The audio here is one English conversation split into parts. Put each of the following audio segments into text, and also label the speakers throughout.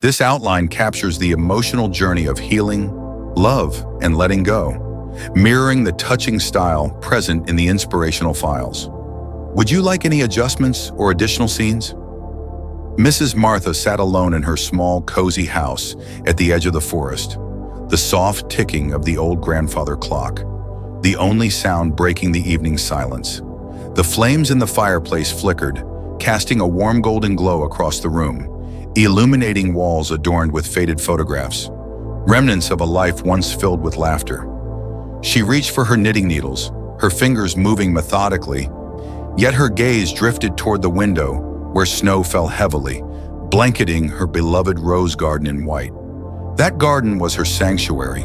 Speaker 1: This outline captures the emotional journey of healing, love, and letting go, mirroring the touching style present in the inspirational files. Would you like any adjustments or additional scenes? Mrs. Martha sat alone in her small, cozy house at the edge of the forest, the soft ticking of the old grandfather clock, the only sound breaking the evening silence. The flames in the fireplace flickered, casting a warm golden glow across the room, illuminating walls adorned with faded photographs, remnants of a life once filled with laughter. She reached for her knitting needles, her fingers moving methodically, yet her gaze drifted toward the window where snow fell heavily, blanketing her beloved rose garden in white. That garden was her sanctuary,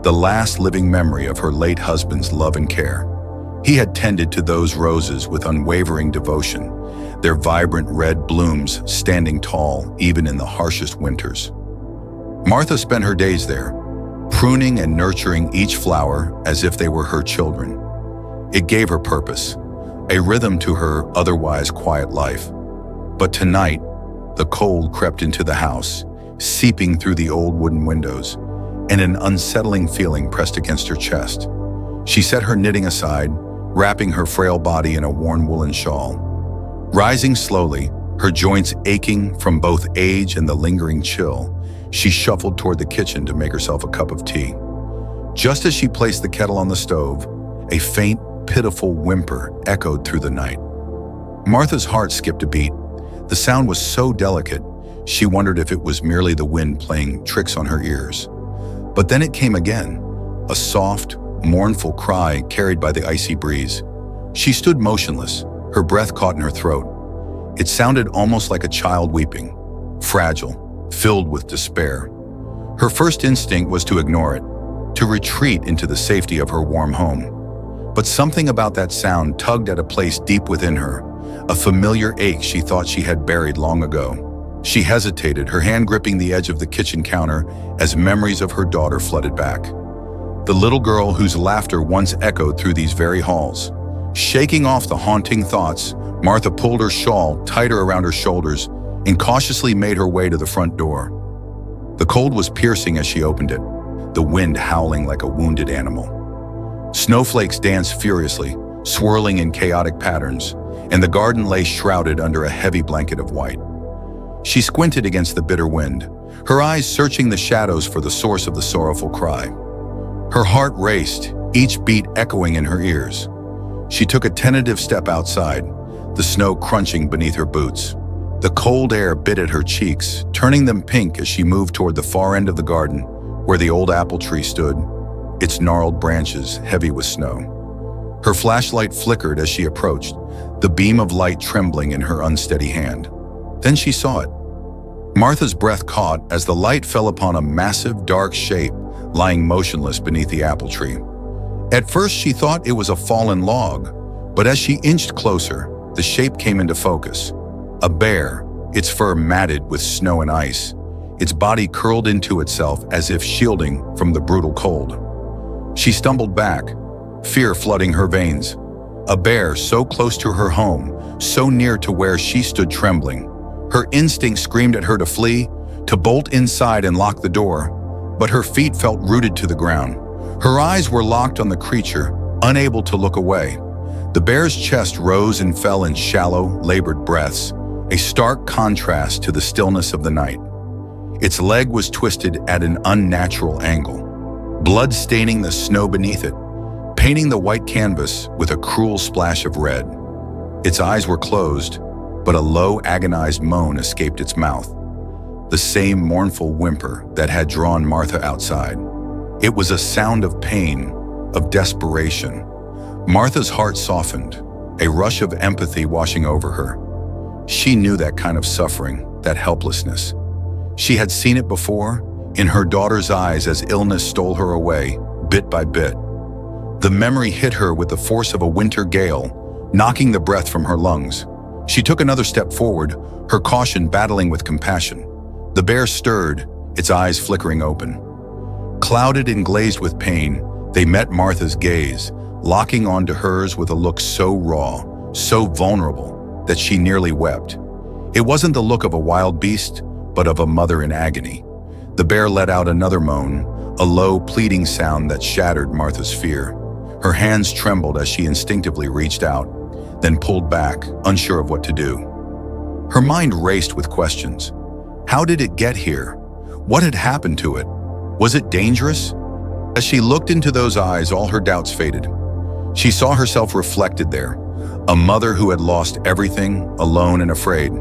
Speaker 1: the last living memory of her late husband's love and care. He had tended to those roses with unwavering devotion, their vibrant red blooms standing tall even in the harshest winters. Martha spent her days there, pruning and nurturing each flower as if they were her children. It gave her purpose, a rhythm to her otherwise quiet life. But tonight, the cold crept into the house, seeping through the old wooden windows, and an unsettling feeling pressed against her chest. She set her knitting aside, wrapping her frail body in a worn woolen shawl. Rising slowly, her joints aching from both age and the lingering chill, she shuffled toward the kitchen to make herself a cup of tea. Just as she placed the kettle on the stove, a faint, pitiful whimper echoed through the night. Martha's heart skipped a beat. The sound was so delicate, she wondered if it was merely the wind playing tricks on her ears. But then it came again, a soft, mournful cry carried by the icy breeze. She stood motionless, her breath caught in her throat. It sounded almost like a child weeping, fragile, filled with despair. Her first instinct was to ignore it, to retreat into the safety of her warm home. But something about that sound tugged at a place deep within her, a familiar ache she thought she had buried long ago. She hesitated, her hand gripping the edge of the kitchen counter as memories of her daughter flooded back. The little girl whose laughter once echoed through these very halls. Shaking off the haunting thoughts, Martha pulled her shawl tighter around her shoulders and cautiously made her way to the front door. The cold was piercing as she opened it, the wind howling like a wounded animal. Snowflakes danced furiously, swirling in chaotic patterns, and the garden lay shrouded under a heavy blanket of white. She squinted against the bitter wind, her eyes searching the shadows for the source of the sorrowful cry. Her heart raced, each beat echoing in her ears. She took a tentative step outside, the snow crunching beneath her boots. The cold air bit at her cheeks, turning them pink as she moved toward the far end of the garden, where the old apple tree stood, its gnarled branches heavy with snow. Her flashlight flickered as she approached, the beam of light trembling in her unsteady hand. Then she saw it. Martha's breath caught as the light fell upon a massive, dark shape lying motionless beneath the apple tree. At first, she thought it was a fallen log, but as she inched closer, the shape came into focus. A bear, its fur matted with snow and ice, its body curled into itself as if shielding from the brutal cold. She stumbled back, fear flooding her veins. A bear so close to her home, so near to where she stood trembling. Her instinct screamed at her to flee, to bolt inside and lock the door, but her feet felt rooted to the ground. Her eyes were locked on the creature, unable to look away. The bear's chest rose and fell in shallow, labored breaths, a stark contrast to the stillness of the night. Its leg was twisted at an unnatural angle, blood staining the snow beneath it, painting the white canvas with a cruel splash of red. Its eyes were closed, but a low, agonized moan escaped its mouth, the same mournful whimper that had drawn Martha outside. It was a sound of pain, of desperation. Martha's heart softened, a rush of empathy washing over her. She knew that kind of suffering, that helplessness. She had seen it before, in her daughter's eyes as illness stole her away, bit by bit. The memory hit her with the force of a winter gale, knocking the breath from her lungs. She took another step forward, her caution battling with compassion. The bear stirred, its eyes flickering open. Clouded and glazed with pain, they met Martha's gaze, locking onto hers with a look so raw, so vulnerable, that she nearly wept. It wasn't the look of a wild beast, but of a mother in agony. The bear let out another moan, a low, pleading sound that shattered Martha's fear. Her hands trembled as she instinctively reached out, then pulled back, unsure of what to do. Her mind raced with questions. How did it get here? What had happened to it? Was it dangerous? As she looked into those eyes, all her doubts faded. She saw herself reflected there, a mother who had lost everything, alone and afraid.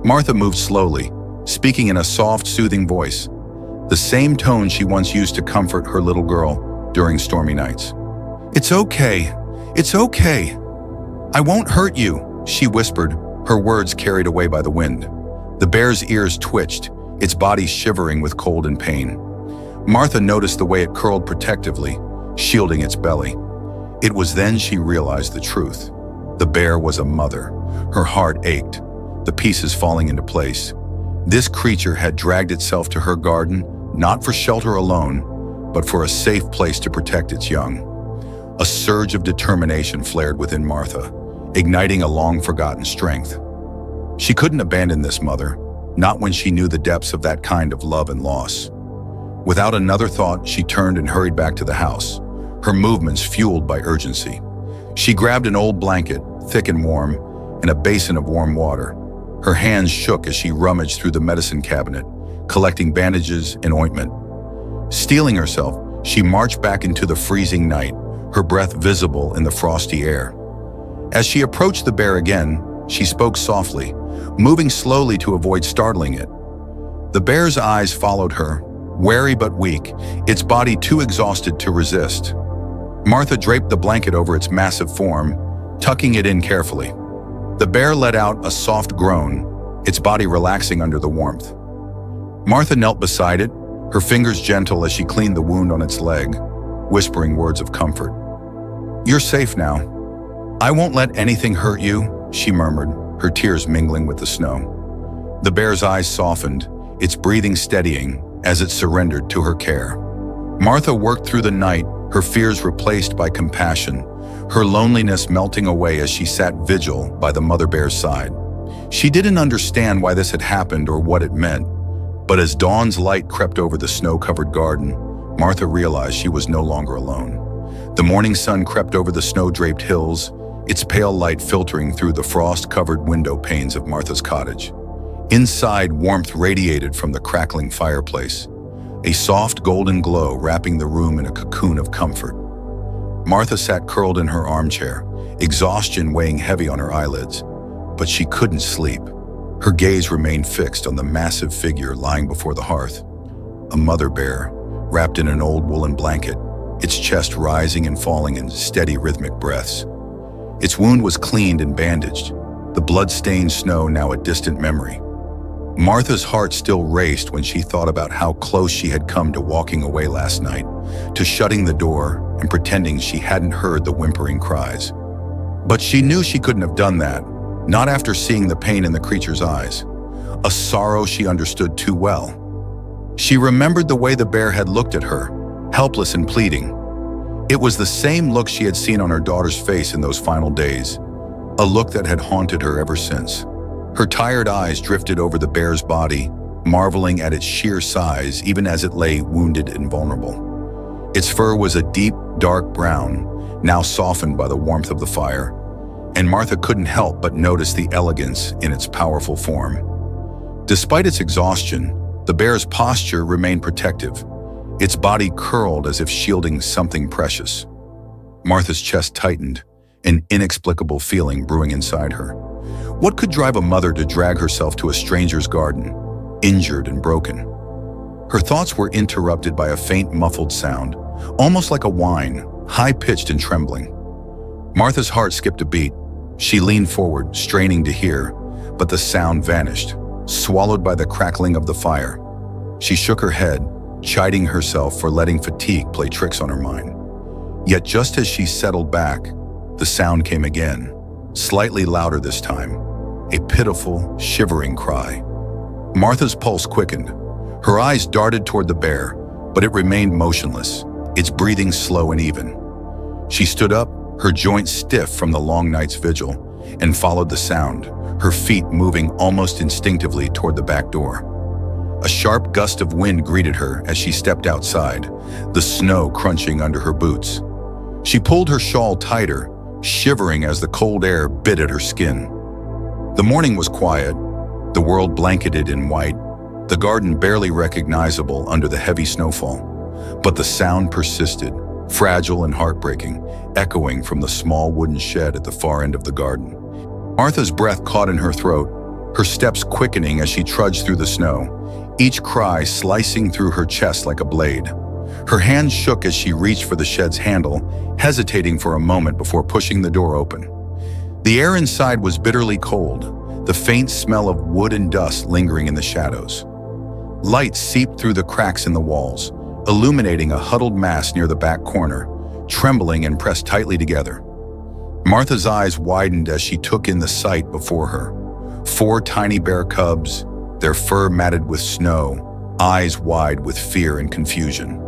Speaker 1: Martha moved slowly, speaking in a soft, soothing voice, the same tone she once used to comfort her little girl during stormy nights. "It's okay. It's okay. I won't hurt you," she whispered, her words carried away by the wind. The bear's ears twitched, its body shivering with cold and pain. Martha noticed the way it curled protectively, shielding its belly. It was then she realized the truth. The bear was a mother. Her heart ached, the pieces falling into place. This creature had dragged itself to her garden, not for shelter alone, but for a safe place to protect its young. A surge of determination flared within Martha, igniting a long-forgotten strength. She couldn't abandon this mother, not when she knew the depths of that kind of love and loss. Without another thought, she turned and hurried back to the house, her movements fueled by urgency. She grabbed an old blanket, thick and warm, and a basin of warm water. Her hands shook as she rummaged through the medicine cabinet, collecting bandages and ointment. Steeling herself, she marched back into the freezing night, her breath visible in the frosty air. As she approached the bear again, she spoke softly, moving slowly to avoid startling it. The bear's eyes followed her, wary but weak, its body too exhausted to resist. Martha draped the blanket over its massive form, tucking it in carefully. The bear let out a soft groan, its body relaxing under the warmth. Martha knelt beside it, her fingers gentle as she cleaned the wound on its leg, whispering words of comfort. "You're safe now. I won't let anything hurt you," she murmured, her tears mingling with the snow. The bear's eyes softened, its breathing steadying as it surrendered to her care. Martha worked through the night, her fears replaced by compassion, her loneliness melting away as she sat vigil by the mother bear's side. She didn't understand why this had happened or what it meant, but as dawn's light crept over the snow-covered garden, Martha realized she was no longer alone. The morning sun crept over the snow-draped hills, its pale light filtering through the frost-covered window panes of Martha's cottage. Inside, warmth radiated from the crackling fireplace, a soft golden glow wrapping the room in a cocoon of comfort. Martha sat curled in her armchair, exhaustion weighing heavy on her eyelids, but she couldn't sleep. Her gaze remained fixed on the massive figure lying before the hearth. A mother bear, wrapped in an old woolen blanket, its chest rising and falling in steady rhythmic breaths. Its wound was cleaned and bandaged, the blood-stained snow now a distant memory. Martha's heart still raced when she thought about how close she had come to walking away last night, to shutting the door and pretending she hadn't heard the whimpering cries. But she knew she couldn't have done that, not after seeing the pain in the creature's eyes, a sorrow she understood too well. She remembered the way the bear had looked at her, helpless and pleading. It was the same look she had seen on her daughter's face in those final days, a look that had haunted her ever since. Her tired eyes drifted over the bear's body, marveling at its sheer size even as it lay wounded and vulnerable. Its fur was a deep, dark brown, now softened by the warmth of the fire, and Martha couldn't help but notice the elegance in its powerful form. Despite its exhaustion, the bear's posture remained protective, its body curled as if shielding something precious. Martha's chest tightened, an inexplicable feeling brewing inside her. What could drive a mother to drag herself to a stranger's garden, injured and broken? Her thoughts were interrupted by a faint muffled sound, almost like a whine, high-pitched and trembling. Martha's heart skipped a beat. She leaned forward, straining to hear, but the sound vanished, swallowed by the crackling of the fire. She shook her head, chiding herself for letting fatigue play tricks on her mind. Yet just as she settled back, the sound came again, slightly louder this time, a pitiful, shivering cry. Martha's pulse quickened. Her eyes darted toward the bear, but it remained motionless, its breathing slow and even. She stood up, her joints stiff from the long night's vigil, and followed the sound, her feet moving almost instinctively toward the back door. A sharp gust of wind greeted her as she stepped outside, the snow crunching under her boots. She pulled her shawl tighter, shivering as the cold air bit at her skin. The morning was quiet, the world blanketed in white, the garden barely recognizable under the heavy snowfall. But the sound persisted, fragile and heartbreaking, echoing from the small wooden shed at the far end of the garden. Martha's breath caught in her throat, her steps quickening as she trudged through the snow, each cry slicing through her chest like a blade. Her hands shook as she reached for the shed's handle, hesitating for a moment before pushing the door open. The air inside was bitterly cold, the faint smell of wood and dust lingering in the shadows. Light seeped through the cracks in the walls, illuminating a huddled mass near the back corner, trembling and pressed tightly together. Martha's eyes widened as she took in the sight before her. 4 tiny bear cubs, their fur matted with snow, eyes wide with fear and confusion.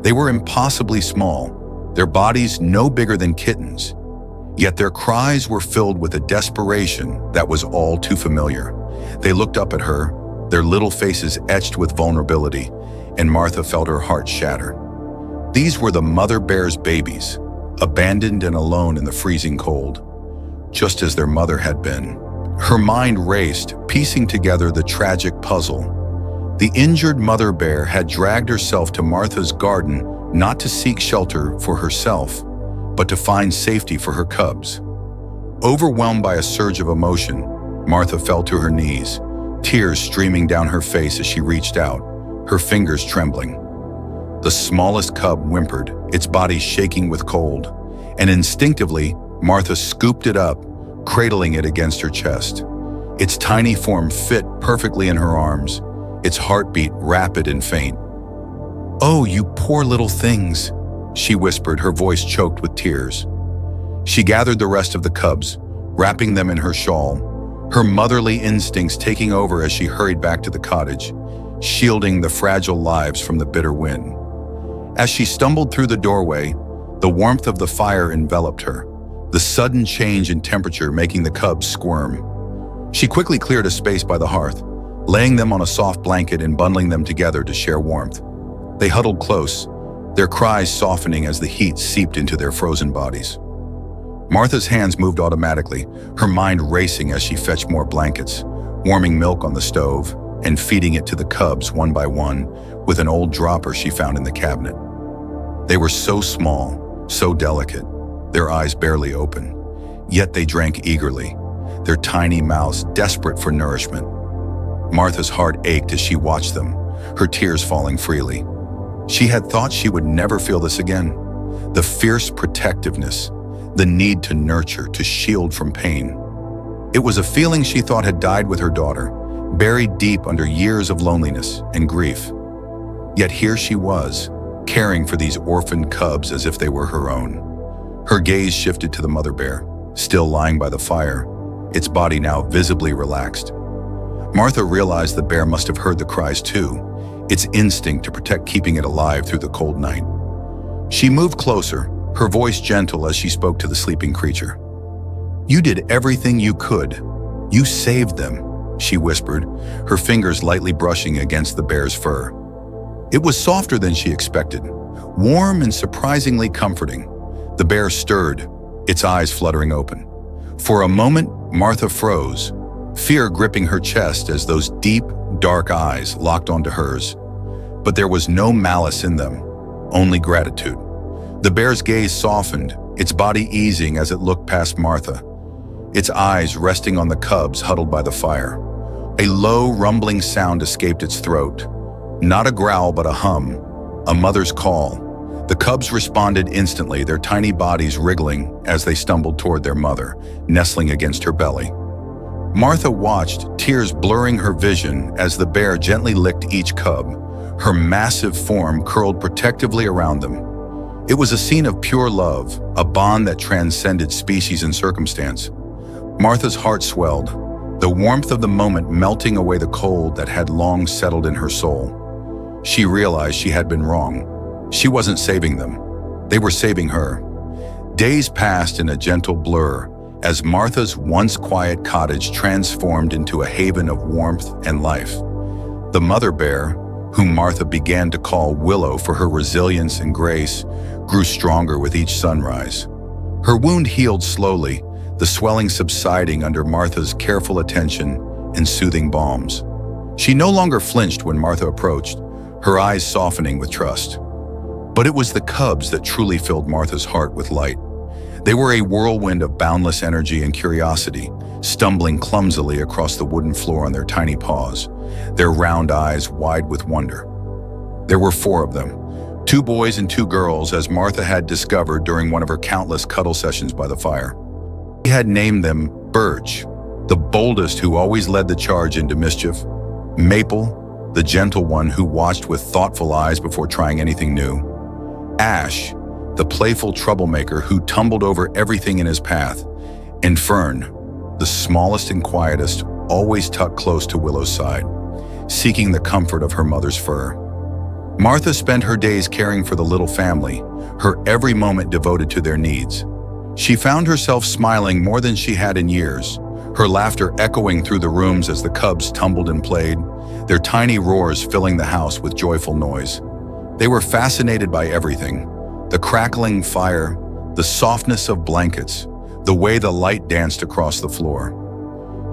Speaker 1: They were impossibly small, their bodies no bigger than kittens, yet their cries were filled with a desperation that was all too familiar. They looked up at her, their little faces etched with vulnerability, and Martha felt her heart shatter. These were the mother bear's babies, abandoned and alone in the freezing cold, just as their mother had been. Her mind raced, piecing together the tragic puzzle. The injured mother bear had dragged herself to Martha's garden not to seek shelter for herself, but to find safety for her cubs. Overwhelmed by a surge of emotion, Martha fell to her knees, tears streaming down her face as she reached out, her fingers trembling. The smallest cub whimpered, its body shaking with cold, and instinctively, Martha scooped it up, cradling it against her chest. Its tiny form fit perfectly in her arms, its heartbeat rapid and faint. "Oh, you poor little things," she whispered, her voice choked with tears. She gathered the rest of the cubs, wrapping them in her shawl, her motherly instincts taking over as she hurried back to the cottage, shielding the fragile lives from the bitter wind. As she stumbled through the doorway, the warmth of the fire enveloped her, the sudden change in temperature making the cubs squirm. She quickly cleared a space by the hearth, laying them on a soft blanket and bundling them together to share warmth. They huddled close, their cries softening as the heat seeped into their frozen bodies. Martha's hands moved automatically, her mind racing as she fetched more blankets, warming milk on the stove, and feeding it to the cubs one by one with an old dropper she found in the cabinet. They were so small, so delicate, their eyes barely open, yet they drank eagerly, their tiny mouths desperate for nourishment. Martha's heart ached as she watched them, her tears falling freely. She had thought she would never feel this again. The fierce protectiveness, the need to nurture, to shield from pain. It was a feeling she thought had died with her daughter, buried deep under years of loneliness and grief. Yet here she was, caring for these orphaned cubs as if they were her own. Her gaze shifted to the mother bear, still lying by the fire, its body now visibly relaxed. Martha realized the bear must have heard the cries too, its instinct to protect keeping it alive through the cold night. She moved closer, her voice gentle as she spoke to the sleeping creature. "You did everything you could. You saved them," she whispered, her fingers lightly brushing against the bear's fur. It was softer than she expected, warm and surprisingly comforting. The bear stirred, its eyes fluttering open. For a moment, Martha froze, fear gripping her chest as those deep, dark eyes locked onto hers. But there was no malice in them, only gratitude. The bear's gaze softened, its body easing as it looked past Martha, its eyes resting on the cubs huddled by the fire. A low, rumbling sound escaped its throat. Not a growl, but a hum, a mother's call. The cubs responded instantly, their tiny bodies wriggling as they stumbled toward their mother, nestling against her belly. Martha watched, tears blurring her vision as the bear gently licked each cub, her massive form curled protectively around them. It was a scene of pure love, a bond that transcended species and circumstance. Martha's heart swelled, the warmth of the moment melting away the cold that had long settled in her soul. She realized she had been wrong. She wasn't saving them. They were saving her. Days passed in a gentle blur as Martha's once quiet cottage transformed into a haven of warmth and life. The mother bear, whom Martha began to call Willow for her resilience and grace, grew stronger with each sunrise. Her wound healed slowly, the swelling subsiding under Martha's careful attention and soothing balms. She no longer flinched when Martha approached, her eyes softening with trust. But it was the cubs that truly filled Martha's heart with light. They were a whirlwind of boundless energy and curiosity, stumbling clumsily across the wooden floor on their tiny paws, their round eyes wide with wonder. There were 4 of them, 2 boys and 2 girls, as Martha had discovered during one of her countless cuddle sessions by the fire. She had named them Birch, the boldest who always led the charge into mischief; Maple, the gentle one who watched with thoughtful eyes before trying anything new; Ash, the playful troublemaker who tumbled over everything in his path; and Fern, the smallest and quietest, always tucked close to Willow's side, seeking the comfort of her mother's fur. Martha spent her days caring for the little family, her every moment devoted to their needs. She found herself smiling more than she had in years, her laughter echoing through the rooms as the cubs tumbled and played, their tiny roars filling the house with joyful noise. They were fascinated by everything: the crackling fire, the softness of blankets, the way the light danced across the floor.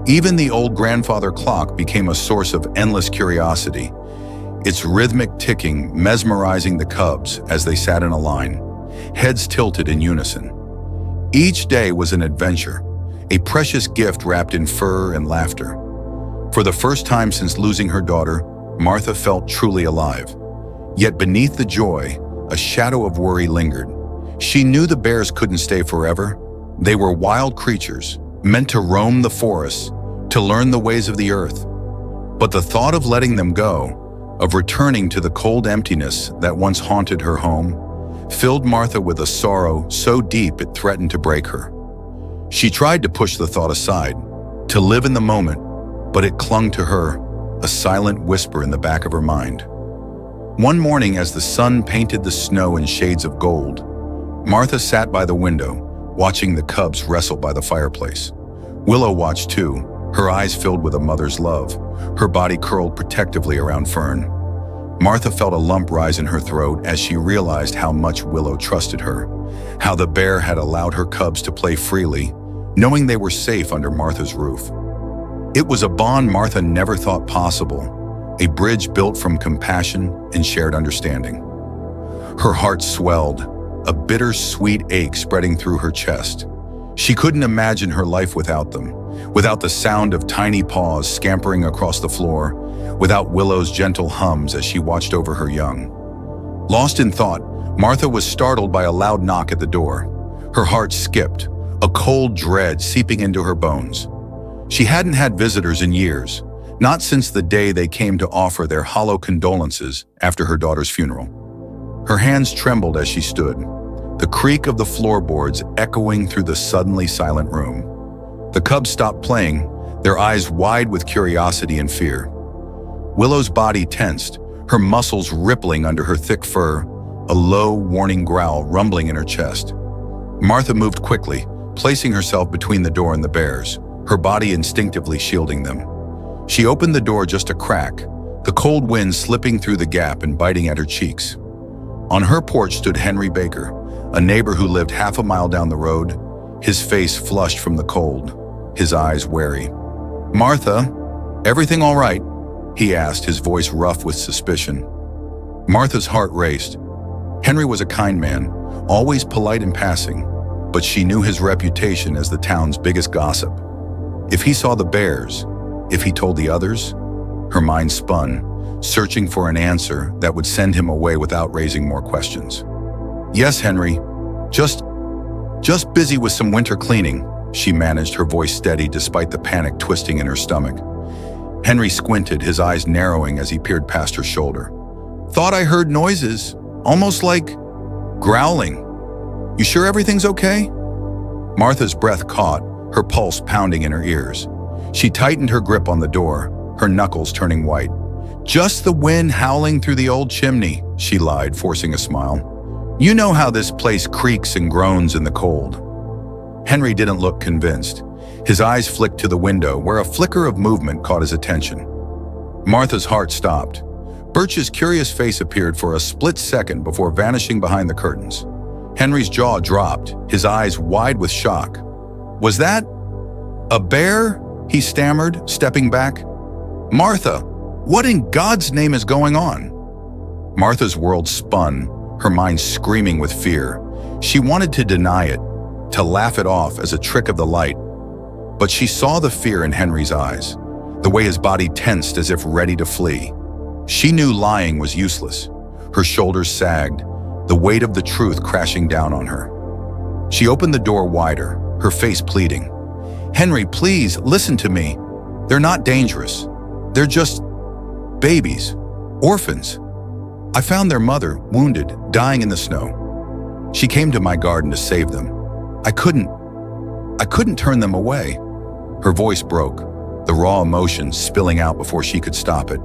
Speaker 1: Even the old grandfather clock became a source of endless curiosity, its rhythmic ticking mesmerizing the cubs as they sat in a line, heads tilted in unison. Each day was an adventure, a precious gift wrapped in fur and laughter. For the first time since losing her daughter, Martha felt truly alive. Yet beneath the joy, a shadow of worry lingered. She knew the bears couldn't stay forever. They were wild creatures, meant to roam the forests, to learn the ways of the earth. But the thought of letting them go, of returning to the cold emptiness that once haunted her home, filled Martha with a sorrow so deep it threatened to break her. She tried to push the thought aside, to live in the moment, but it clung to her, a silent whisper in the back of her mind. One morning, as the sun painted the snow in shades of gold, Martha sat by the window, watching the cubs wrestle by the fireplace. Willow watched too, her eyes filled with a mother's love, her body curled protectively around Fern. Martha felt a lump rise in her throat as she realized how much Willow trusted her, how the bear had allowed her cubs to play freely, knowing they were safe under Martha's roof. It was a bond Martha never thought possible, a bridge built from compassion and shared understanding. Her heart swelled, a bittersweet ache spreading through her chest. She couldn't imagine her life without them, without the sound of tiny paws scampering across the floor, without Willow's gentle hums as she watched over her young. Lost in thought, Martha was startled by a loud knock at the door. Her heart skipped, a cold dread seeping into her bones. She hadn't had visitors in years, not since the day they came to offer their hollow condolences after her daughter's funeral. Her hands trembled as she stood, the creak of the floorboards echoing through the suddenly silent room. The cubs stopped playing, their eyes wide with curiosity and fear. Willow's body tensed, her muscles rippling under her thick fur, a low, warning growl rumbling in her chest. Martha moved quickly, placing herself between the door and the bears, her body instinctively shielding them. She opened the door just a crack, the cold wind slipping through the gap and biting at her cheeks. On her porch stood Henry Baker, a neighbor who lived half a mile down the road, his face flushed from the cold, his eyes wary. "Martha, everything all right?" he asked, his voice rough with suspicion. Martha's heart raced. Henry was a kind man, always polite in passing, but she knew his reputation as the town's biggest gossip. If he saw the bears, if he told the others, her mind spun, searching for an answer that would send him away without raising more questions. "Yes, Henry, just busy with some winter cleaning," she managed, her voice steady despite the panic twisting in her stomach. Henry squinted, his eyes narrowing as he peered past her shoulder. "Thought I heard noises, almost like growling. You sure everything's okay?" Martha's breath caught, her pulse pounding in her ears. She tightened her grip on the door, her knuckles turning white. "Just the wind howling through the old chimney," she lied, forcing a smile. "You know how this place creaks and groans in the cold." Henry didn't look convinced. His eyes flicked to the window, where a flicker of movement caught his attention. Martha's heart stopped. Birch's curious face appeared for a split second before vanishing behind the curtains. Henry's jaw dropped, his eyes wide with shock. "Was that a bear?" he stammered, stepping back. "Martha, what in God's name is going on?" Martha's world spun, her mind screaming with fear. She wanted to deny it, to laugh it off as a trick of the light. But she saw the fear in Henry's eyes, the way his body tensed as if ready to flee. She knew lying was useless. Her shoulders sagged, the weight of the truth crashing down on her. She opened the door wider, her face pleading. "Henry, please, listen to me. They're not dangerous. They're just babies, orphans. I found their mother, wounded, dying in the snow. She came to my garden to save them. I couldn't turn them away." Her voice broke, the raw emotion spilling out before she could stop it.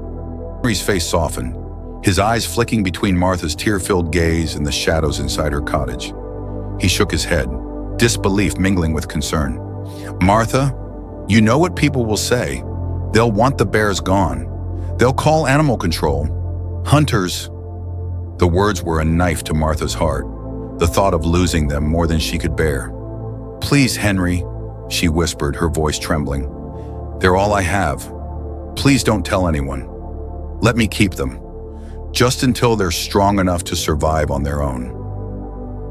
Speaker 1: Henry's face softened, his eyes flicking between Martha's tear-filled gaze and the shadows inside her cottage. He shook his head, disbelief mingling with concern. "Martha, you know what people will say. They'll want the bears gone. They'll call animal control. Hunters." The words were a knife to Martha's heart, the thought of losing them more than she could bear. "Please, Henry," she whispered, her voice trembling. "They're all I have. Please don't tell anyone. Let me keep them, just until they're strong enough to survive on their own."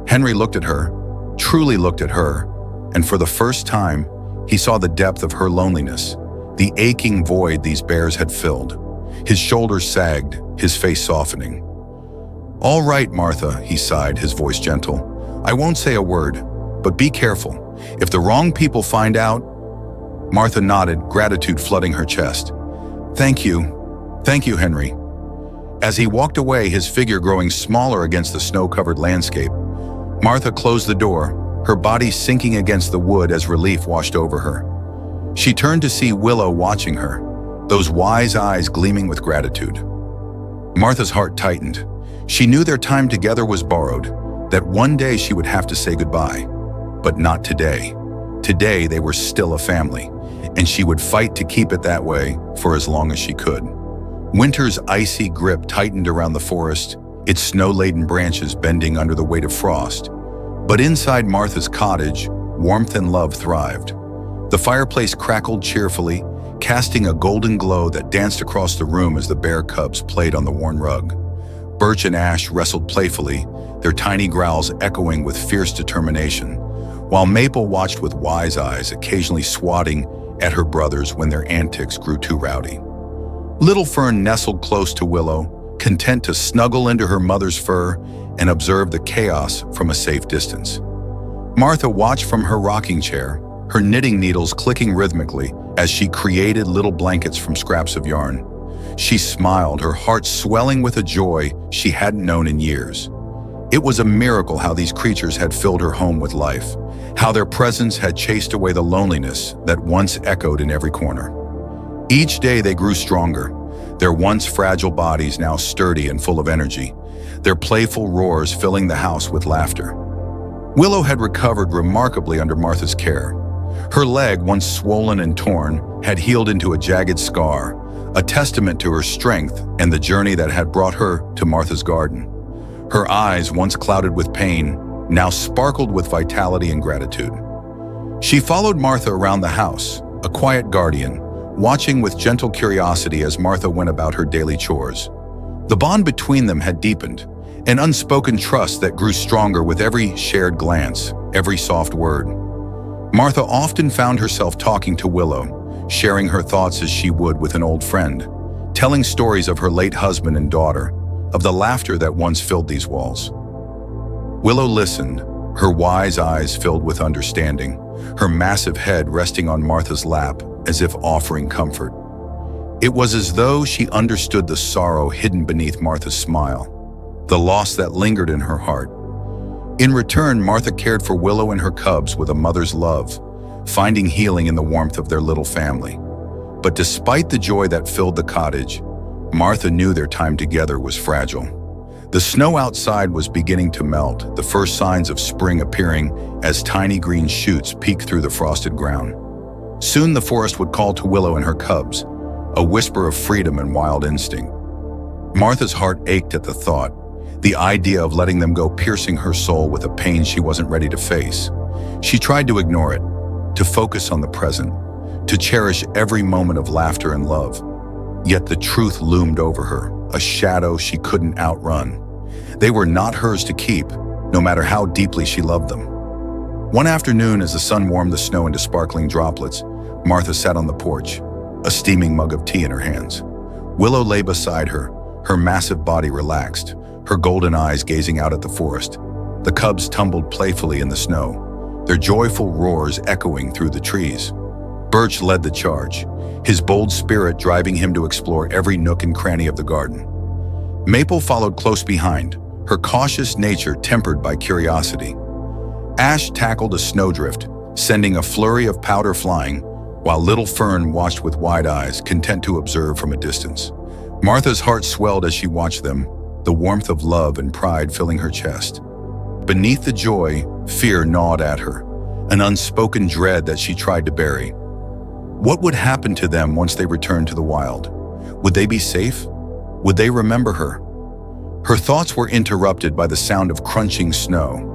Speaker 1: Henry looked at her, truly looked at her, and for the first time, he saw the depth of her loneliness, the aching void these bears had filled. His shoulders sagged, his face softening. "All right, Martha," he sighed, his voice gentle. "I won't say a word, but be careful. If the wrong people find out—" Martha nodded, gratitude flooding her chest. Thank you, Henry." As he walked away, his figure growing smaller against the snow-covered landscape, Martha closed the door, her body sinking against the wood as relief washed over her. She turned to see Willow watching her, those wise eyes gleaming with gratitude. Martha's heart tightened. She knew their time together was borrowed, that one day she would have to say goodbye. But not today. Today they were still a family, and she would fight to keep it that way for as long as she could. Winter's icy grip tightened around the forest, its snow-laden branches bending under the weight of frost. But inside Martha's cottage, warmth and love thrived. The fireplace crackled cheerfully, casting a golden glow that danced across the room as the bear cubs played on the worn rug. Birch and Ash wrestled playfully, their tiny growls echoing with fierce determination, while Maple watched with wise eyes, occasionally swatting at her brothers when their antics grew too rowdy. Little Fern nestled close to Willow, content to snuggle into her mother's fur and observe the chaos from a safe distance. Martha watched from her rocking chair, her knitting needles clicking rhythmically as she created little blankets from scraps of yarn. She smiled, her heart swelling with a joy she hadn't known in years. It was a miracle how these creatures had filled her home with life, how their presence had chased away the loneliness that once echoed in every corner. Each day they grew stronger, their once fragile bodies now sturdy and full of energy, their playful roars filling the house with laughter. Willow had recovered remarkably under Martha's care. Her leg, once swollen and torn, had healed into a jagged scar, a testament to her strength and the journey that had brought her to Martha's garden. Her eyes, once clouded with pain, now sparkled with vitality and gratitude. She followed Martha around the house, a quiet guardian, watching with gentle curiosity as Martha went about her daily chores. The bond between them had deepened, an unspoken trust that grew stronger with every shared glance, every soft word. Martha often found herself talking to Willow, sharing her thoughts as she would with an old friend, telling stories of her late husband and daughter, of the laughter that once filled these walls. Willow listened, her wise eyes filled with understanding, her massive head resting on Martha's lap as if offering comfort. It was as though she understood the sorrow hidden beneath Martha's smile, the loss that lingered in her heart. In return, Martha cared for Willow and her cubs with a mother's love, finding healing in the warmth of their little family. But despite the joy that filled the cottage, Martha knew their time together was fragile. The snow outside was beginning to melt, the first signs of spring appearing as tiny green shoots peeked through the frosted ground. Soon the forest would call to Willow and her cubs, a whisper of freedom and wild instinct. Martha's heart ached at the thought, the idea of letting them go piercing her soul with a pain she wasn't ready to face. She tried to ignore it, to focus on the present, to cherish every moment of laughter and love. Yet the truth loomed over her, a shadow she couldn't outrun. They were not hers to keep, no matter how deeply she loved them. One afternoon, as the sun warmed the snow into sparkling droplets, Martha sat on the porch, a steaming mug of tea in her hands. Willow lay beside her, her massive body relaxed, her golden eyes gazing out at the forest. The cubs tumbled playfully in the snow, their joyful roars echoing through the trees. Birch led the charge, his bold spirit driving him to explore every nook and cranny of the garden. Maple followed close behind, her cautious nature tempered by curiosity. Ash tackled a snowdrift, sending a flurry of powder flying, while little Fern watched with wide eyes, content to observe from a distance. Martha's heart swelled as she watched them, the warmth of love and pride filling her chest. Beneath the joy, fear gnawed at her, an unspoken dread that she tried to bury. What would happen to them once they returned to the wild? Would they be safe? Would they remember her? Her thoughts were interrupted by the sound of crunching snow.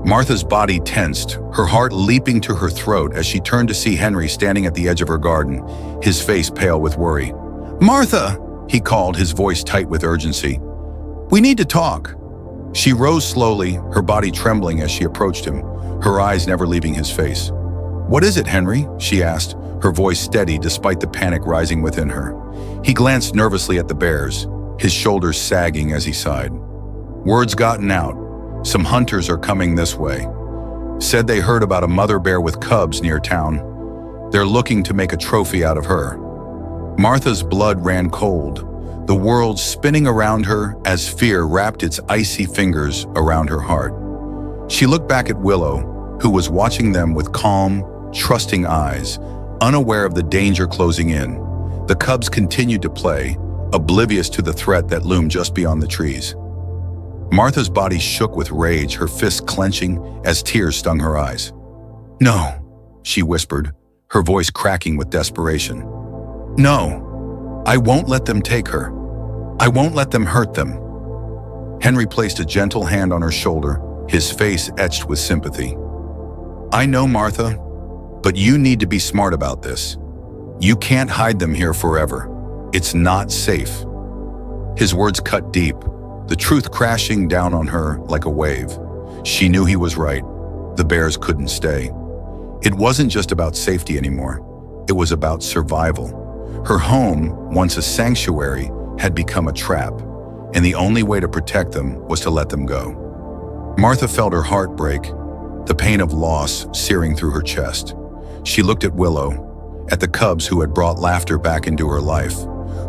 Speaker 1: Martha's body tensed, her heart leaping to her throat as she turned to see Henry standing at the edge of her garden, his face pale with worry. "Martha!" he called, his voice tight with urgency. "We need to talk." She rose slowly, her body trembling as she approached him, her eyes never leaving his face. "What is it, Henry?" she asked, her voice steady despite the panic rising within her. He glanced nervously at the bears, his shoulders sagging as he sighed. "Word's gotten out. Some hunters are coming this way. Said they heard about a mother bear with cubs near town. They're looking to make a trophy out of her." Martha's blood ran cold, the world spinning around her as fear wrapped its icy fingers around her heart. She looked back at Willow, who was watching them with calm, trusting eyes, unaware of the danger closing in. The cubs continued to play, oblivious to the threat that loomed just beyond the trees. Martha's body shook with rage, her fists clenching as tears stung her eyes. "No," she whispered, her voice cracking with desperation. "No, I won't let them take her. I won't let them hurt them." Henry placed a gentle hand on her shoulder, his face etched with sympathy. "I know, Martha, but you need to be smart about this. You can't hide them here forever. It's not safe." His words cut deep, the truth crashing down on her like a wave. She knew he was right. The bears couldn't stay. It wasn't just about safety anymore. It was about survival. Her home, once a sanctuary, had become a trap, and the only way to protect them was to let them go. Martha felt her heart break, the pain of loss searing through her chest. She looked at Willow, at the cubs who had brought laughter back into her life,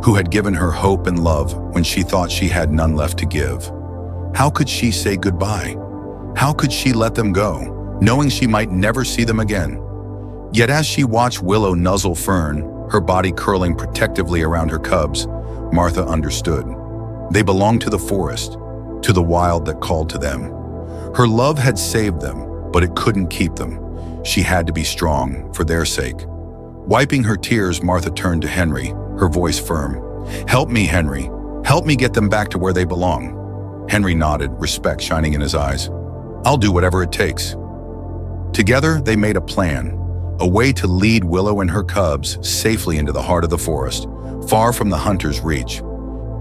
Speaker 1: who had given her hope and love when she thought she had none left to give. How could she say goodbye? How could she let them go, knowing she might never see them again? Yet as she watched Willow nuzzle Fern, her body curling protectively around her cubs, Martha understood. They belonged to the forest, to the wild that called to them. Her love had saved them, but it couldn't keep them. She had to be strong, for their sake. Wiping her tears, Martha turned to Henry, her voice firm. "Help me, Henry. Help me get them back to where they belong." Henry nodded, respect shining in his eyes. "I'll do whatever it takes." Together, they made a plan, a way to lead Willow and her cubs safely into the heart of the forest, far from the hunter's reach.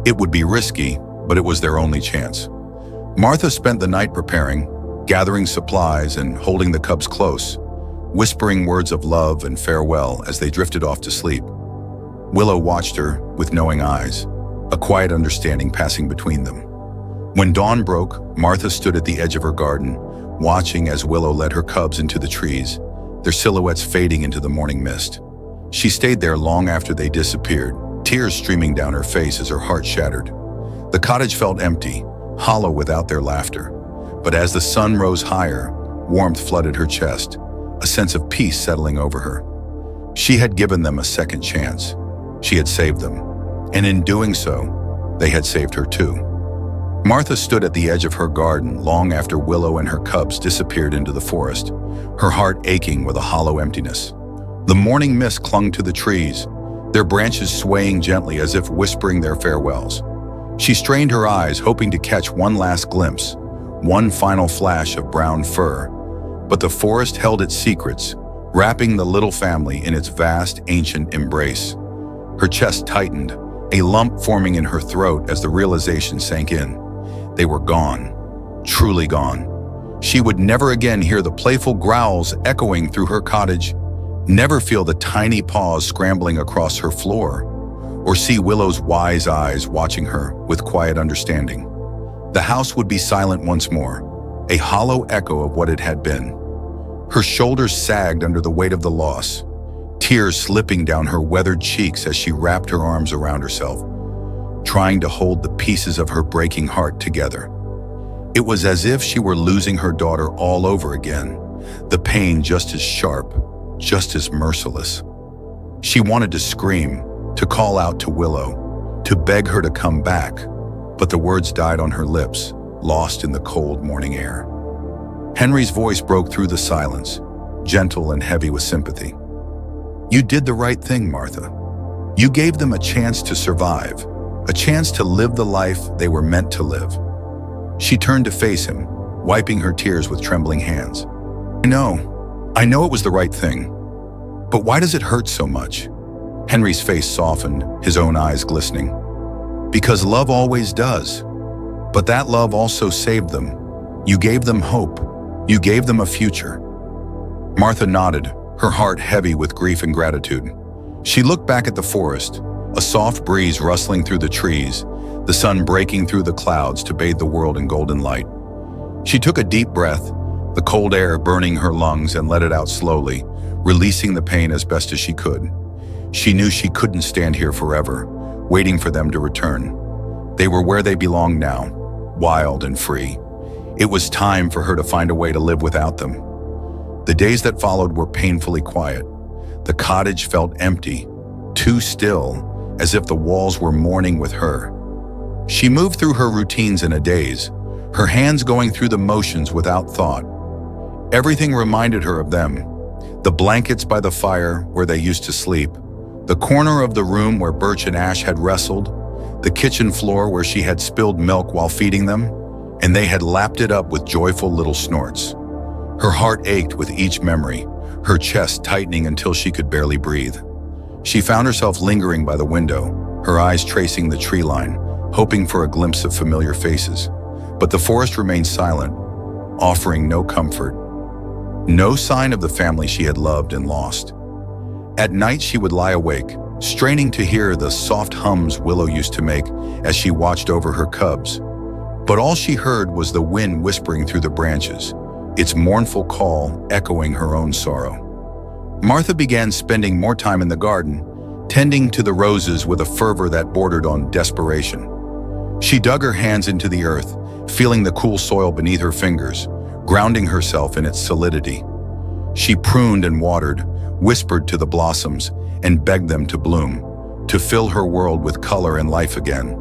Speaker 1: It would be risky, but it was their only chance. Martha spent the night preparing, gathering supplies and holding the cubs close, whispering words of love and farewell as they drifted off to sleep. Willow watched her with knowing eyes, a quiet understanding passing between them. When dawn broke, Martha stood at the edge of her garden, watching as Willow led her cubs into the trees, their silhouettes fading into the morning mist. She stayed there long after they disappeared, tears streaming down her face as her heart shattered. The cottage felt empty, hollow without their laughter. But as the sun rose higher, warmth flooded her chest, a sense of peace settling over her. She had given them a second chance. She had saved them, and in doing so, they had saved her too. Martha stood at the edge of her garden long after Willow and her cubs disappeared into the forest, her heart aching with a hollow emptiness. The morning mist clung to the trees, their branches swaying gently as if whispering their farewells. She strained her eyes, hoping to catch one last glimpse, one final flash of brown fur. But the forest held its secrets, wrapping the little family in its vast, ancient embrace. Her chest tightened, a lump forming in her throat as the realization sank in. They were gone, truly gone. She would never again hear the playful growls echoing through her cottage, never feel the tiny paws scrambling across her floor, or see Willow's wise eyes watching her with quiet understanding. The house would be silent once more, a hollow echo of what it had been. Her shoulders sagged under the weight of the loss, tears slipping down her weathered cheeks as she wrapped her arms around herself, trying to hold the pieces of her breaking heart together. It was as if she were losing her daughter all over again, the pain just as sharp, just as merciless. She wanted to scream, to call out to Willow, to beg her to come back, but the words died on her lips, lost in the cold morning air. Henry's voice broke through the silence, gentle and heavy with sympathy. "You did the right thing, Martha. You gave them a chance to survive, a chance to live the life they were meant to live." She turned to face him, wiping her tears with trembling hands. I know it was the right thing. But why does it hurt so much?" Henry's face softened, his own eyes glistening. "Because love always does. But that love also saved them. You gave them hope. You gave them a future." Martha nodded, her heart heavy with grief and gratitude. She looked back at the forest, a soft breeze rustling through the trees, the sun breaking through the clouds to bathe the world in golden light. She took a deep breath, the cold air burning her lungs, and let it out slowly, releasing the pain as best as she could. She knew she couldn't stand here forever, waiting for them to return. They were where they belonged now, wild and free. It was time for her to find a way to live without them. The days that followed were painfully quiet. The cottage felt empty, too still, as if the walls were mourning with her. She moved through her routines in a daze, her hands going through the motions without thought. Everything reminded her of them. The blankets by the fire where they used to sleep, the corner of the room where Birch and Ash had wrestled, the kitchen floor where she had spilled milk while feeding them, and they had lapped it up with joyful little snorts. Her heart ached with each memory, her chest tightening until she could barely breathe. She found herself lingering by the window, her eyes tracing the tree line, hoping for a glimpse of familiar faces. But the forest remained silent, offering no comfort, no sign of the family she had loved and lost. At night she would lie awake, straining to hear the soft hums Willow used to make as she watched over her cubs. But all she heard was the wind whispering through the branches, its mournful call echoing her own sorrow. Martha began spending more time in the garden, tending to the roses with a fervor that bordered on desperation. She dug her hands into the earth, feeling the cool soil beneath her fingers, grounding herself in its solidity. She pruned and watered, whispered to the blossoms, and begged them to bloom, to fill her world with color and life again.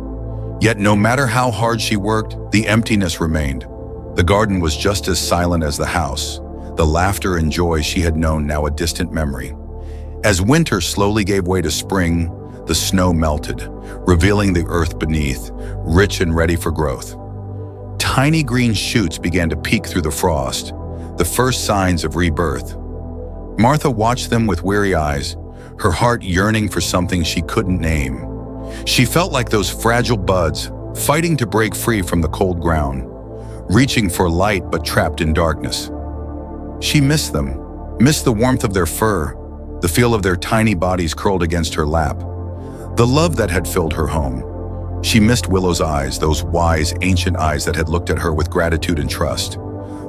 Speaker 1: Yet no matter how hard she worked, the emptiness remained. The garden was just as silent as the house, the laughter and joy she had known now a distant memory. As winter slowly gave way to spring, the snow melted, revealing the earth beneath, rich and ready for growth. Tiny green shoots began to peek through the frost, the first signs of rebirth. Martha watched them with weary eyes, her heart yearning for something she couldn't name. She felt like those fragile buds, fighting to break free from the cold ground, reaching for light but trapped in darkness. She missed them, missed the warmth of their fur, the feel of their tiny bodies curled against her lap, the love that had filled her home. She missed Willow's eyes, those wise, ancient eyes that had looked at her with gratitude and trust.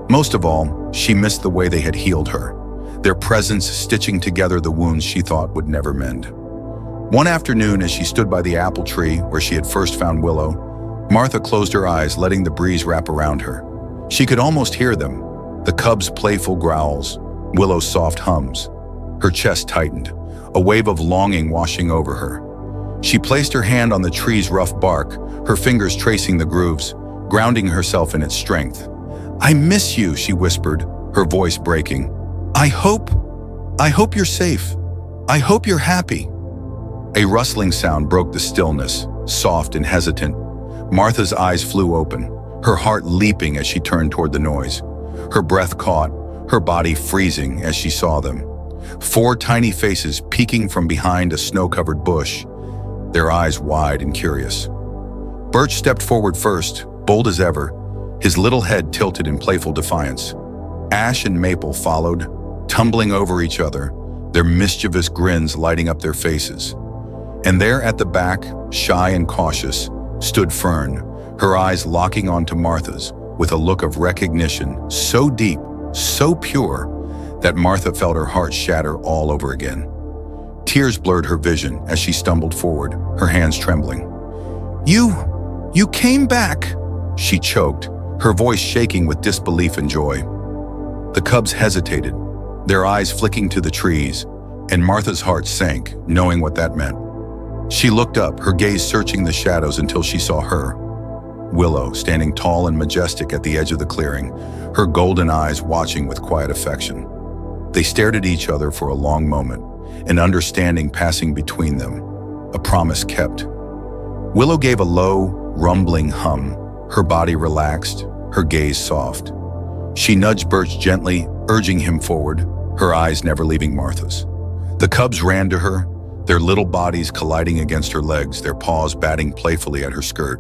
Speaker 1: Most of all, she missed the way they had healed her, their presence stitching together the wounds she thought would never mend. One afternoon, as she stood by the apple tree where she had first found Willow, Martha closed her eyes, letting the breeze wrap around her. She could almost hear them, the cub's playful growls, Willow's soft hums. Her chest tightened, a wave of longing washing over her. She placed her hand on the tree's rough bark, her fingers tracing the grooves, grounding herself in its strength. "I miss you," she whispered, her voice breaking. I hope you're safe. I hope you're happy." A rustling sound broke the stillness, soft and hesitant. Martha's eyes flew open, her heart leaping as she turned toward the noise. Her breath caught, her body freezing as she saw them. 4 tiny faces peeking from behind a snow-covered bush, their eyes wide and curious. Birch stepped forward first, bold as ever, his little head tilted in playful defiance. Ash and Maple followed, tumbling over each other, their mischievous grins lighting up their faces. And there at the back, shy and cautious, stood Fern, her eyes locking onto Martha's with a look of recognition so deep, so pure, that Martha felt her heart shatter all over again. Tears blurred her vision as she stumbled forward, her hands trembling. You came back," she choked, her voice shaking with disbelief and joy. The cubs hesitated, their eyes flicking to the trees, and Martha's heart sank, knowing what that meant. She looked up, her gaze searching the shadows until she saw her. Willow, standing tall and majestic at the edge of the clearing, her golden eyes watching with quiet affection. They stared at each other for a long moment, an understanding passing between them, a promise kept. Willow gave a low, rumbling hum, her body relaxed, her gaze soft. She nudged Birch gently, urging him forward, her eyes never leaving Martha's. The cubs ran to her, their little bodies colliding against her legs, their paws batting playfully at her skirt.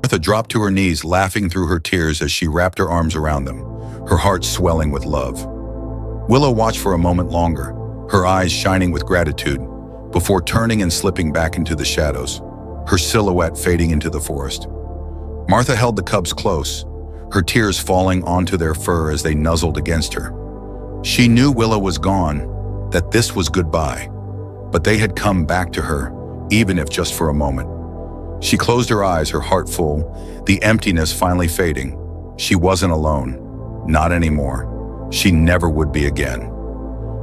Speaker 1: Martha dropped to her knees, laughing through her tears as she wrapped her arms around them, her heart swelling with love. Willow watched for a moment longer, her eyes shining with gratitude, before turning and slipping back into the shadows, her silhouette fading into the forest. Martha held the cubs close, her tears falling onto their fur as they nuzzled against her. She knew Willow was gone, that this was goodbye, but they had come back to her, even if just for a moment. She closed her eyes, her heart full, the emptiness finally fading. She wasn't alone, not anymore. She never would be again.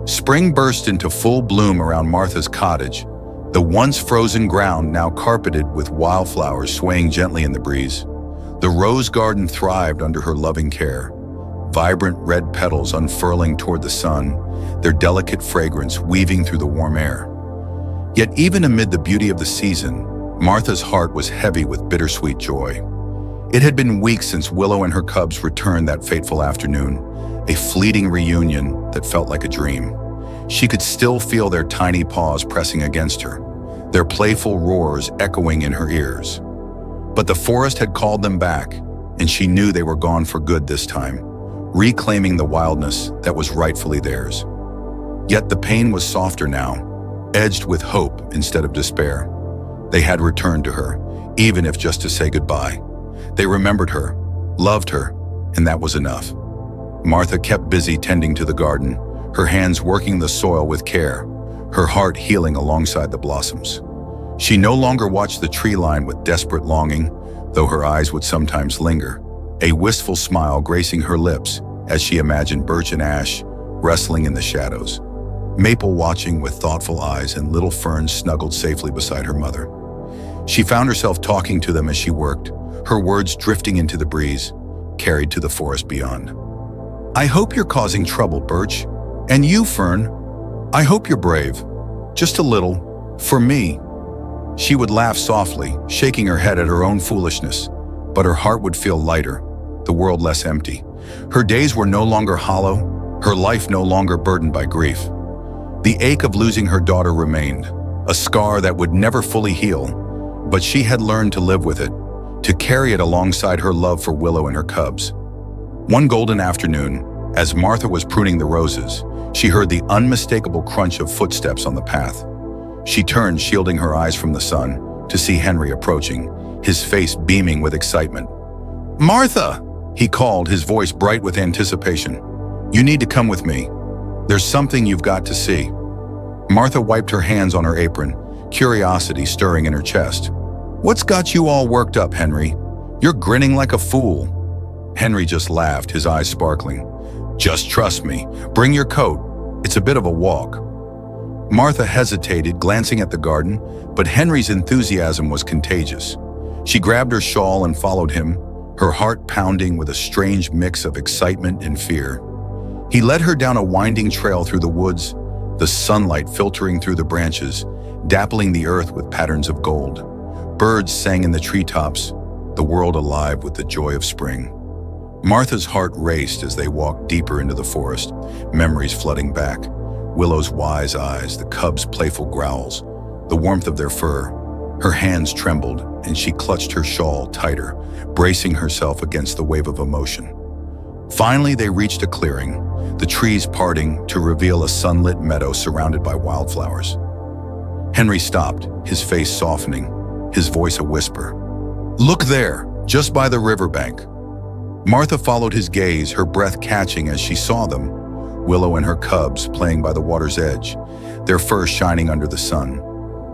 Speaker 1: Spring burst into full bloom around Martha's cottage, the once frozen ground now carpeted with wildflowers swaying gently in the breeze. The rose garden thrived under her loving care, vibrant red petals unfurling toward the sun, their delicate fragrance weaving through the warm air. Yet even amid the beauty of the season, Martha's heart was heavy with bittersweet joy. It had been weeks since Willow and her cubs returned that fateful afternoon, a fleeting reunion that felt like a dream. She could still feel their tiny paws pressing against her, their playful roars echoing in her ears. But the forest had called them back, and she knew they were gone for good this time, reclaiming the wildness that was rightfully theirs. Yet the pain was softer now, edged with hope instead of despair. They had returned to her, even if just to say goodbye. They remembered her, loved her, and that was enough. Martha kept busy tending to the garden, her hands working the soil with care, her heart healing alongside the blossoms. She no longer watched the tree line with desperate longing, though her eyes would sometimes linger, a wistful smile gracing her lips as she imagined Birch and Ash wrestling in the shadows, Maple watching with thoughtful eyes, and little Fern snuggled safely beside her mother. She found herself talking to them as she worked, her words drifting into the breeze, carried to the forest beyond. "I hope you're causing trouble, Birch. And you, Fern, I hope you're brave. Just a little, for me." She would laugh softly, shaking her head at her own foolishness, but her heart would feel lighter, the world less empty. Her days were no longer hollow, her life no longer burdened by grief. The ache of losing her daughter remained, a scar that would never fully heal, but she had learned to live with it, to carry it alongside her love for Willow and her cubs. One golden afternoon, as Martha was pruning the roses, she heard the unmistakable crunch of footsteps on the path. She turned, shielding her eyes from the sun, to see Henry approaching, his face beaming with excitement. "Martha!" he called, his voice bright with anticipation. "You need to come with me. There's something you've got to see." Martha wiped her hands on her apron, curiosity stirring in her chest. "What's got you all worked up, Henry? You're grinning like a fool." Henry just laughed, his eyes sparkling. "Just trust me. Bring your coat. It's a bit of a walk." Martha hesitated, glancing at the garden, but Henry's enthusiasm was contagious. She grabbed her shawl and followed him, her heart pounding with a strange mix of excitement and fear. He led her down a winding trail through the woods, the sunlight filtering through the branches, dappling the earth with patterns of gold. Birds sang in the treetops, the world alive with the joy of spring. Martha's heart raced as they walked deeper into the forest, memories flooding back. Willow's wise eyes, the cubs' playful growls, the warmth of their fur. Her hands trembled, and she clutched her shawl tighter, bracing herself against the wave of emotion. Finally, they reached a clearing, the trees parting to reveal a sunlit meadow surrounded by wildflowers. Henry stopped, his face softening, his voice a whisper. "Look there, just by the riverbank." Martha followed his gaze, her breath catching as she saw them. Willow and her cubs playing by the water's edge, their fur shining under the sun.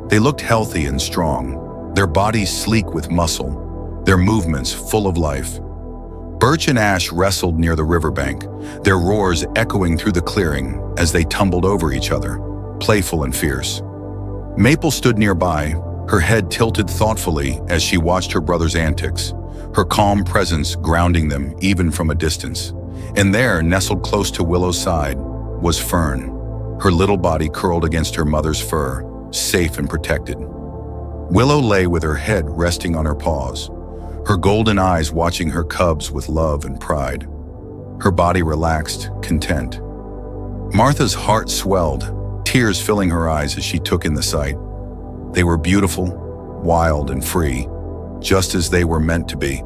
Speaker 1: They looked healthy and strong, their bodies sleek with muscle, their movements full of life. Birch and ash wrestled near the riverbank, their roars echoing through the clearing as they tumbled over each other, playful and fierce. Maple stood nearby, her head tilted thoughtfully as she watched her brother's antics, her calm presence grounding them even from a distance. And there, nestled close to Willow's side, was Fern, her little body curled against her mother's fur, safe and protected. Willow lay with her head resting on her paws, her golden eyes watching her cubs with love and pride. Her body relaxed, content. Martha's heart swelled, tears filling her eyes as she took in the sight. They were beautiful, wild, and free, just as they were meant to be.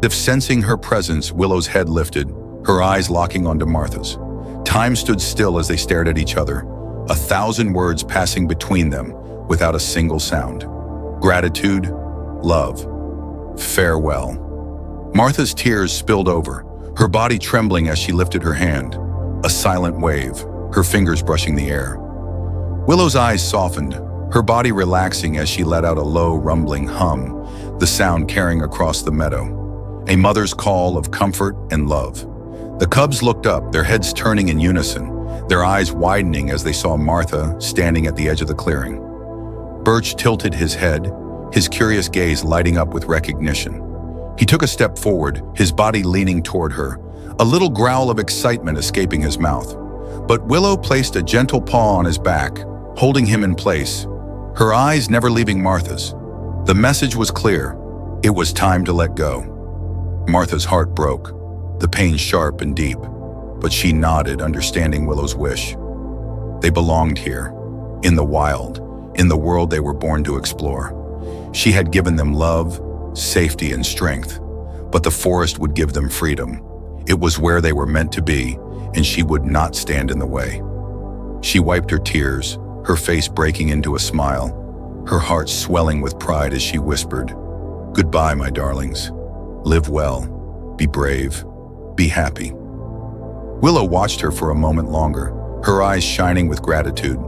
Speaker 1: As if sensing her presence, Willow's head lifted, her eyes locking onto Martha's. Time stood still as they stared at each other, 1,000 words passing between them without a single sound. Gratitude, love, farewell. Martha's tears spilled over, her body trembling as she lifted her hand, a silent wave, her fingers brushing the air. Willow's eyes softened, her body relaxing as she let out a low, rumbling hum, the sound carrying across the meadow, a mother's call of comfort and love. The cubs looked up, their heads turning in unison, their eyes widening as they saw Martha standing at the edge of the clearing. Birch tilted his head, his curious gaze lighting up with recognition. He took a step forward, his body leaning toward her, a little growl of excitement escaping his mouth. But Willow placed a gentle paw on his back, holding him in place, her eyes never leaving Martha's. The message was clear. It was time to let go. Martha's heart broke, the pain sharp and deep, but she nodded, understanding Willow's wish. They belonged here, in the wild, in the world they were born to explore. She had given them love, safety, and strength, but the forest would give them freedom. It was where they were meant to be, and she would not stand in the way. She wiped her tears, her face breaking into a smile, her heart swelling with pride as she whispered, "Goodbye, my darlings. Live well, be brave, be happy." Willow watched her for a moment longer, her eyes shining with gratitude,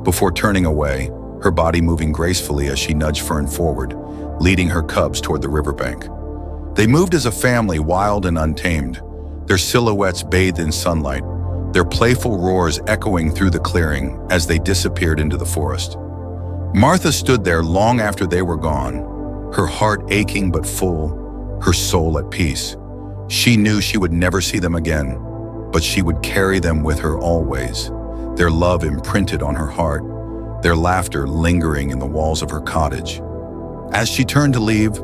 Speaker 1: before turning away, her body moving gracefully as she nudged Fern forward, leading her cubs toward the riverbank. They moved as a family, wild and untamed, their silhouettes bathed in sunlight, their playful roars echoing through the clearing as they disappeared into the forest. Martha stood there long after they were gone, her heart aching but full, her soul at peace. She knew she would never see them again, but she would carry them with her always, their love imprinted on her heart, their laughter lingering in the walls of her cottage. As she turned to leave,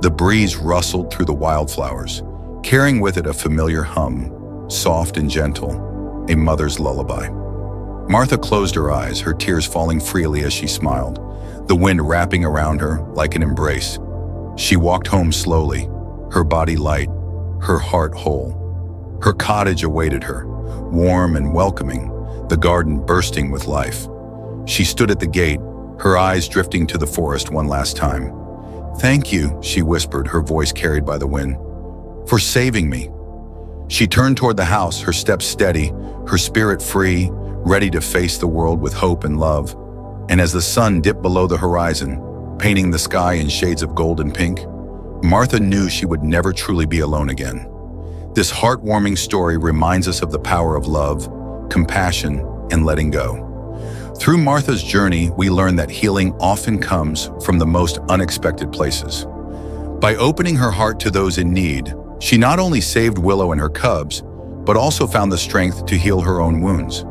Speaker 1: the breeze rustled through the wildflowers, carrying with it a familiar hum, soft and gentle, a mother's lullaby. Martha closed her eyes, her tears falling freely as she smiled, the wind wrapping around her like an embrace. She walked home slowly, her body light, her heart whole. Her cottage awaited her, warm and welcoming, the garden bursting with life. She stood at the gate, her eyes drifting to the forest one last time. "Thank you," she whispered, her voice carried by the wind, "for saving me." She turned toward the house, her steps steady, her spirit free, ready to face the world with hope and love. And as the sun dipped below the horizon, painting the sky in shades of gold and pink, Martha knew she would never truly be alone again. This heartwarming story reminds us of the power of love, compassion, and letting go. Through Martha's journey, we learn that healing often comes from the most unexpected places. By opening her heart to those in need, she not only saved Willow and her cubs, but also found the strength to heal her own wounds.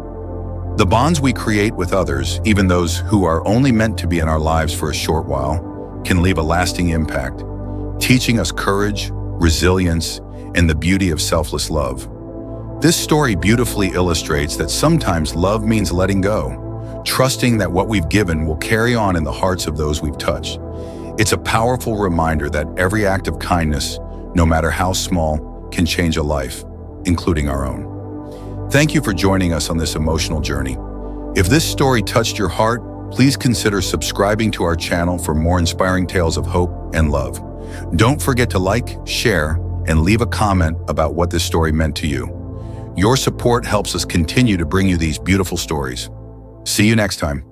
Speaker 1: The bonds we create with others, even those who are only meant to be in our lives for a short while, can leave a lasting impact, teaching us courage, resilience, and the beauty of selfless love. This story beautifully illustrates that sometimes love means letting go, trusting that what we've given will carry on in the hearts of those we've touched. It's a powerful reminder that every act of kindness, no matter how small, can change a life, including our own. Thank you for joining us on this emotional journey. If this story touched your heart, please consider subscribing to our channel for more inspiring tales of hope and love. Don't forget to like, share, and leave a comment about what this story meant to you. Your support helps us continue to bring you these beautiful stories. See you next time.